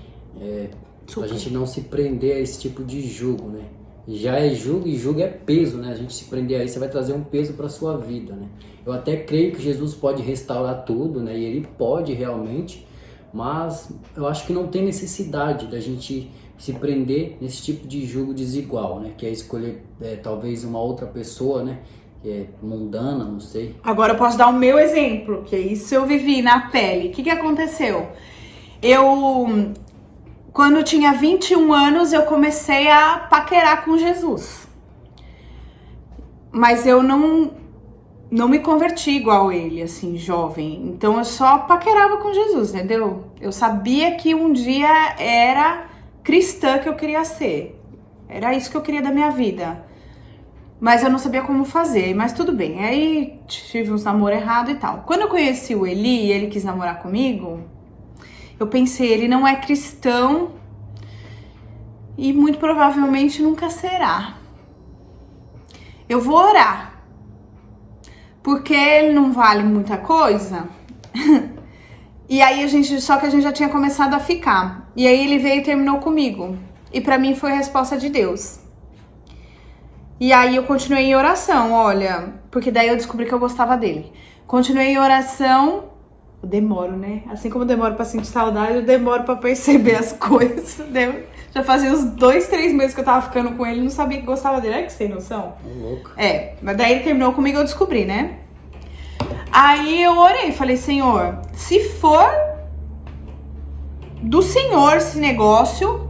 A gente não se prender a esse tipo de jugo, né? Já é jugo e jugo é peso, né? A gente se prender a isso, você vai trazer um peso para sua vida, né? Eu até creio que Jesus pode restaurar tudo, né? E Ele pode realmente, Mas eu acho que não tem necessidade da gente se prender nesse tipo de julgo desigual, né? Que é escolher talvez uma outra pessoa, né? Que é mundana, não sei. Agora eu posso dar o meu exemplo, que isso eu vivi na pele. O que aconteceu? Quando eu tinha 21 anos, eu comecei a paquerar com Jesus. Mas eu não me converti igual ele, assim, jovem. Então eu só paquerava com Jesus, entendeu? Eu sabia que um dia era cristã que eu queria ser. Era isso que eu queria da minha vida. Mas eu não sabia como fazer, mas tudo bem. Aí tive uns namoros errados e tal. Quando eu conheci o Eli e ele quis namorar comigo, eu pensei, ele não é cristão e muito provavelmente nunca será. Eu vou orar, porque ele não vale muita coisa. E aí só que a gente já tinha começado a ficar. E aí ele veio e terminou comigo. E pra mim foi a resposta de Deus. E aí eu continuei em oração, olha, porque daí eu descobri que eu gostava dele. Continuei em oração, eu demoro, né? Assim como eu demoro pra sentir saudade, eu demoro pra perceber as coisas. Já fazia uns 2, 3 meses que eu tava ficando com ele e não sabia que gostava dele. É que sem noção? Louco. Mas daí ele terminou comigo e eu descobri, né? Aí eu orei, falei, Senhor, se for do Senhor esse negócio,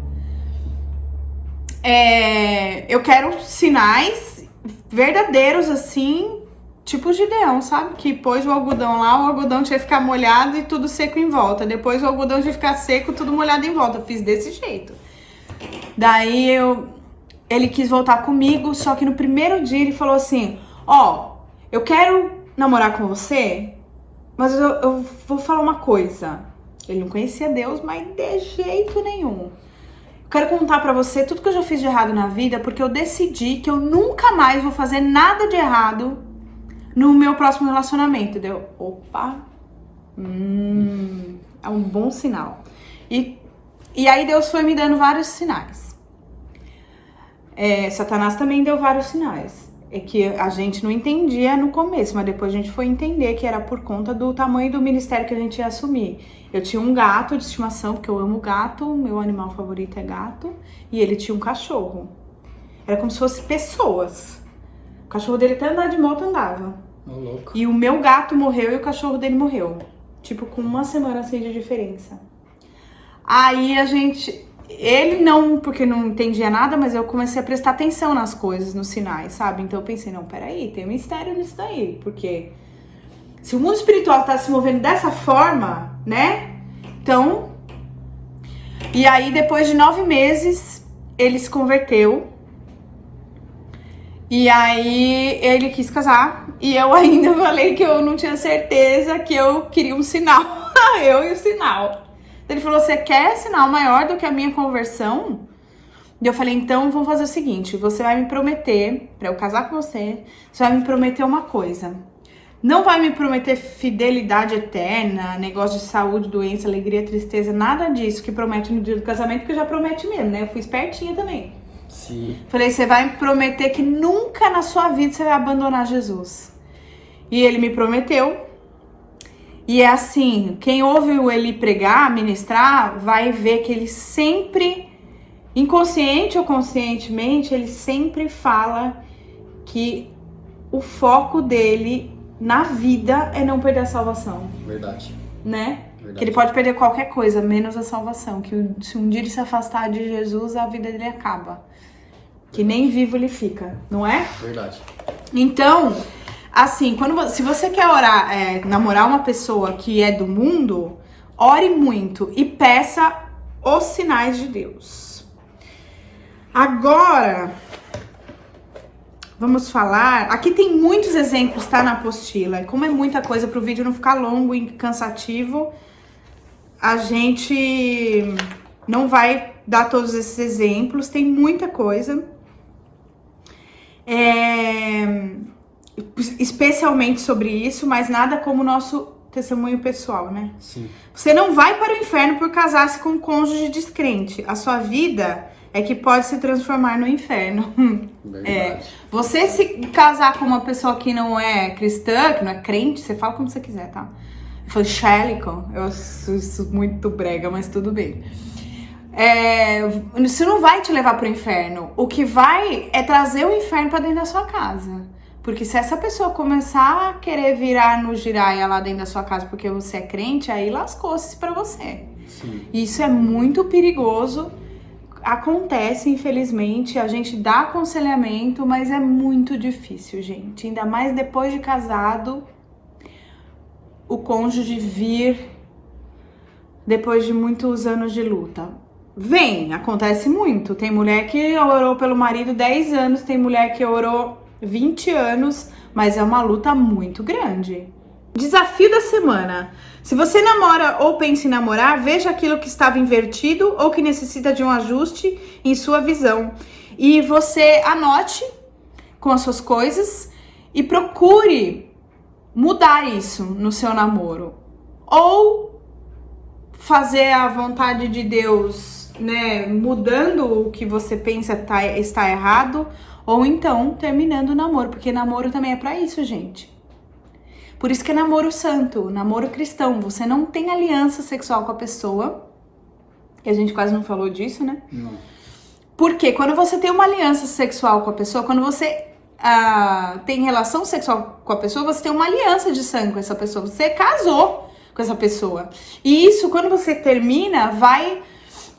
eu quero sinais verdadeiros, assim, tipo Gideão, sabe? Que pôs o algodão lá, o algodão tinha que ficar molhado e tudo seco em volta. Depois o algodão tinha que ficar seco, tudo molhado em volta. Eu fiz desse jeito. Daí ele quis voltar comigo, só que no primeiro dia ele falou assim, eu quero namorar com você, mas eu vou falar uma coisa. Ele não conhecia Deus, mas de jeito nenhum. Quero contar pra você tudo que eu já fiz de errado na vida, porque eu decidi que eu nunca mais vou fazer nada de errado no meu próximo relacionamento. Deu, opa, é um bom sinal. E aí Deus foi me dando vários sinais. Satanás também deu vários sinais. É que a gente não entendia no começo, mas depois a gente foi entender que era por conta do tamanho do ministério que a gente ia assumir. Eu tinha um gato de estimação, porque eu amo gato, meu animal favorito é gato, e ele tinha um cachorro. Era como se fosse pessoas. O cachorro dele até andar de moto andava. Louco. E o meu gato morreu e o cachorro dele morreu. Tipo, com uma semana assim de diferença. Aí ele não, porque não entendia nada, mas eu comecei a prestar atenção nas coisas, nos sinais, sabe? Então eu pensei, não, peraí, tem um mistério nisso daí, porque se o mundo espiritual tá se movendo dessa forma, né? Então, e aí depois de 9 meses, ele se converteu, e aí ele quis casar, e eu ainda falei que eu não tinha certeza, que eu queria um sinal, eu e o sinal. Ele falou, você quer sinal maior do que a minha conversão? E eu falei, então vamos fazer o seguinte, você vai me prometer, pra eu casar com você vai me prometer uma coisa. Não vai me prometer fidelidade eterna, negócio de saúde, doença, alegria, tristeza, nada disso que promete no dia do casamento, porque já promete mesmo, né? Eu fui espertinha também. Sim. Falei, você vai me prometer que nunca na sua vida você vai abandonar Jesus. E ele me prometeu. E é assim, quem ouve ele pregar, ministrar, vai ver que ele sempre, inconsciente ou conscientemente, ele sempre fala que o foco dele na vida é não perder a salvação. Verdade. Né? Verdade. Que ele pode perder qualquer coisa, menos a salvação. Que se um dia ele se afastar de Jesus, a vida dele acaba. Que nem vivo ele fica, não é? Verdade. Então, assim, se você quer namorar uma pessoa que é do mundo, ore muito e peça os sinais de Deus. Agora, vamos falar... Aqui tem muitos exemplos, tá, na apostila. Como é muita coisa para o vídeo não ficar longo e cansativo, a gente não vai dar todos esses exemplos. Tem muita coisa. Especialmente sobre isso, mas nada como o nosso testemunho pessoal, né? Sim. Você não vai para o inferno por casar-se com um cônjuge descrente. A sua vida é que pode se transformar no inferno. Verdade. Você se casar com uma pessoa que não é cristã, que não é crente, você fala como você quiser, tá? evangélico. Eu acho isso muito brega, mas tudo bem. Isso não vai te levar pro inferno. O que vai é trazer o inferno pra dentro da sua casa. Porque se essa pessoa começar a querer virar no giraia lá dentro da sua casa porque você é crente, aí lascou-se pra você. Sim. Isso é muito perigoso. Acontece, infelizmente, a gente dá aconselhamento, mas é muito difícil, gente. Ainda mais depois de casado, o cônjuge vir depois de muitos anos de luta. Acontece muito. Tem mulher que orou pelo marido 10 anos, tem mulher que orou 20 anos, mas é uma luta muito grande. Desafio da semana. Se você namora ou pensa em namorar, veja aquilo que estava invertido ou que necessita de um ajuste em sua visão. E você anote com as suas coisas e procure mudar isso no seu namoro. Ou fazer a vontade de Deus, né, mudando o que você pensa está errado, ou então terminando o namoro, porque namoro também é pra isso, gente. Por isso que é namoro santo, namoro cristão. Você não tem aliança sexual com a pessoa. E a gente quase não falou disso, né? Não. Porque quando você tem uma aliança sexual com a pessoa, quando você tem relação sexual com a pessoa, você tem uma aliança de sangue com essa pessoa. Você casou com essa pessoa. E isso, quando você termina, vai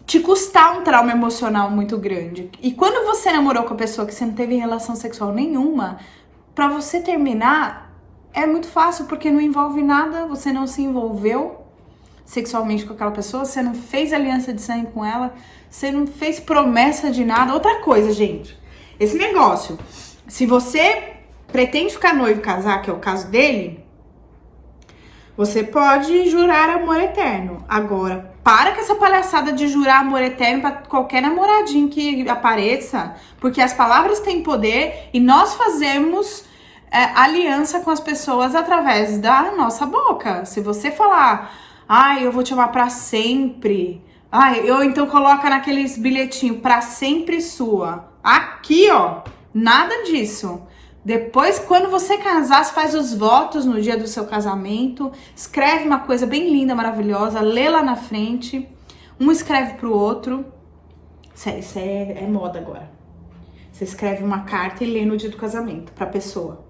te custar um trauma emocional muito grande. E quando você namorou com a pessoa que você não teve relação sexual nenhuma, pra você terminar... é muito fácil, porque não envolve nada, você não se envolveu sexualmente com aquela pessoa, você não fez aliança de sangue com ela, você não fez promessa de nada. Outra coisa, gente, esse negócio, se você pretende ficar noivo e casar, que é o caso dele, você pode jurar amor eterno. Agora, para com essa palhaçada de jurar amor eterno pra qualquer namoradinho que apareça, porque as palavras têm poder e nós fazemos... aliança com as pessoas através da nossa boca. Se você falar, eu vou te amar pra sempre, ou então coloca naqueles bilhetinhos, pra sempre sua. Aqui, ó, nada disso. Depois, quando você casar, você faz os votos no dia do seu casamento, escreve uma coisa bem linda, maravilhosa, lê lá na frente, um escreve pro outro. Isso é moda agora. Você escreve uma carta e lê no dia do casamento pra pessoa.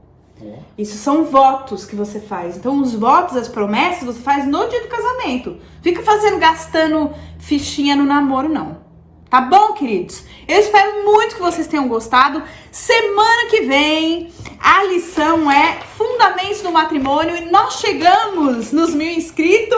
Isso são votos que você faz. Então os votos, as promessas, você faz no dia do casamento. Fica gastando fichinha no namoro, não. Tá bom, queridos? Eu espero muito que vocês tenham gostado. Semana que vem a lição é Fundamentos do Matrimônio e nós chegamos nos 1000 inscritos.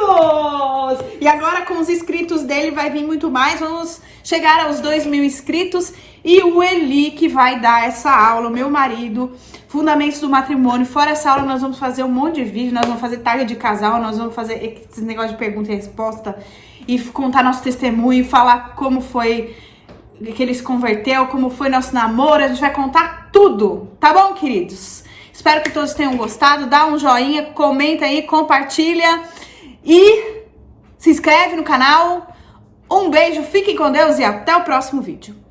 E agora com os inscritos dele vai vir muito mais. Vamos chegar aos 2000 inscritos e o Eli que vai dar essa aula, o meu marido, Fundamentos do Matrimônio. Fora essa aula, nós vamos fazer um monte de vídeo, nós vamos fazer tag de casal, nós vamos fazer esse negócio de pergunta e resposta e contar nosso testemunho e falar como foi que ele se converteu, como foi nosso namoro. A gente vai contar tudo, tá bom, queridos? Espero que todos tenham gostado. Dá um joinha, comenta aí, compartilha e se inscreve no canal. Um beijo, fiquem com Deus e até o próximo vídeo.